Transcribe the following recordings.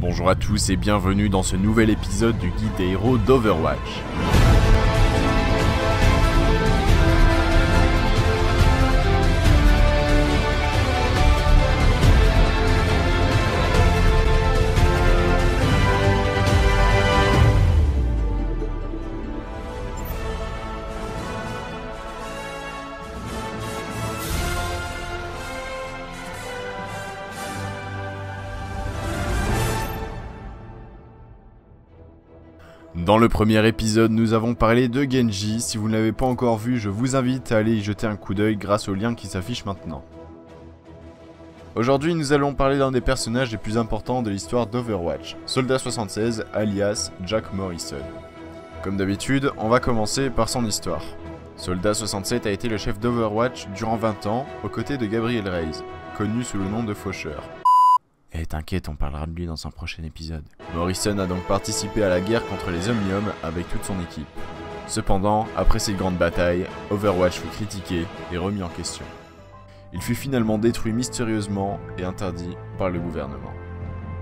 Bonjour à tous et bienvenue dans ce nouvel épisode du guide des héros d'Overwatch. Dans le premier épisode, nous avons parlé de Genji. Si vous ne l'avez pas encore vu, je vous invite à aller y jeter un coup d'œil grâce au lien qui s'affiche maintenant. Aujourd'hui, nous allons parler d'un des personnages les plus importants de l'histoire d'Overwatch, Soldat 76, alias Jack Morrison. Comme d'habitude, on va commencer par son histoire. Soldat 67 a été le chef d'Overwatch durant 20 ans, aux côtés de Gabriel Reyes, connu sous le nom de Faucheur. Eh t'inquiète, on parlera de lui dans un prochain épisode. Morrison a donc participé à la guerre contre les Omniums avec toute son équipe. Cependant, après cette grande bataille, Overwatch fut critiqué et remis en question. Il fut finalement détruit mystérieusement et interdit par le gouvernement.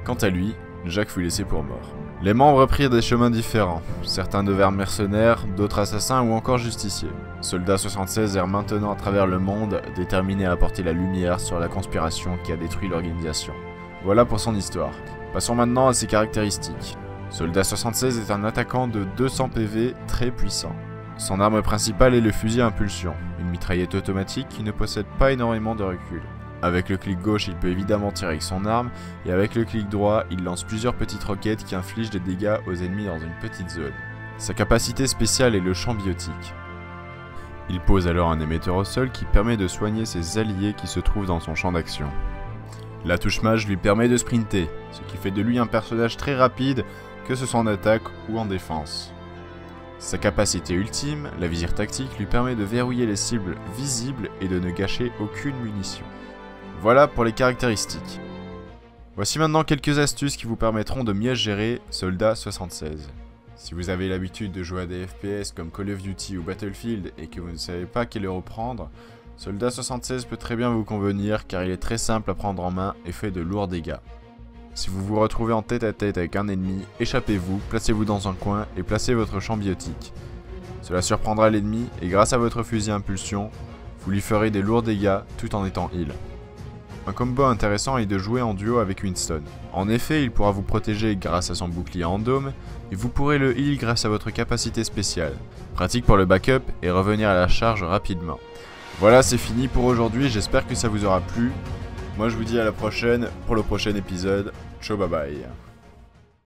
Quant à lui, Jack fut laissé pour mort. Les membres prirent des chemins différents, certains devinrent mercenaires, d'autres assassins ou encore justiciers. Soldat 76 erre maintenant à travers le monde, déterminé à apporter la lumière sur la conspiration qui a détruit l'organisation. Voilà pour son histoire. Passons maintenant à ses caractéristiques. Soldat 76 est un attaquant de 200 PV très puissant. Son arme principale est le fusil à impulsion, une mitraillette automatique qui ne possède pas énormément de recul. Avec le clic gauche, il peut évidemment tirer avec son arme, et avec le clic droit, il lance plusieurs petites roquettes qui infligent des dégâts aux ennemis dans une petite zone. Sa capacité spéciale est le champ biotique. Il pose alors un émetteur au sol qui permet de soigner ses alliés qui se trouvent dans son champ d'action. La touche mage lui permet de sprinter, ce qui fait de lui un personnage très rapide, que ce soit en attaque ou en défense. Sa capacité ultime, la visire tactique, lui permet de verrouiller les cibles visibles et de ne gâcher aucune munition. Voilà pour les caractéristiques. Voici maintenant quelques astuces qui vous permettront de mieux gérer Soldat 76. Si vous avez l'habitude de jouer à des FPS comme Call of Duty ou Battlefield et que vous ne savez pas quel héros prendre, Soldat 76 peut très bien vous convenir car il est très simple à prendre en main et fait de lourds dégâts. Si vous vous retrouvez en tête à tête avec un ennemi, échappez-vous, placez-vous dans un coin et placez votre champ biotique. Cela surprendra l'ennemi et grâce à votre fusil à impulsion, vous lui ferez des lourds dégâts tout en étant heal. Un combo intéressant est de jouer en duo avec Winston. En effet, il pourra vous protéger grâce à son bouclier en dôme et vous pourrez le heal grâce à votre capacité spéciale. Pratique pour le backup et revenir à la charge rapidement. Voilà, c'est fini pour aujourd'hui, j'espère que ça vous aura plu. Moi je vous dis à la prochaine pour le prochain épisode. Ciao, bye bye.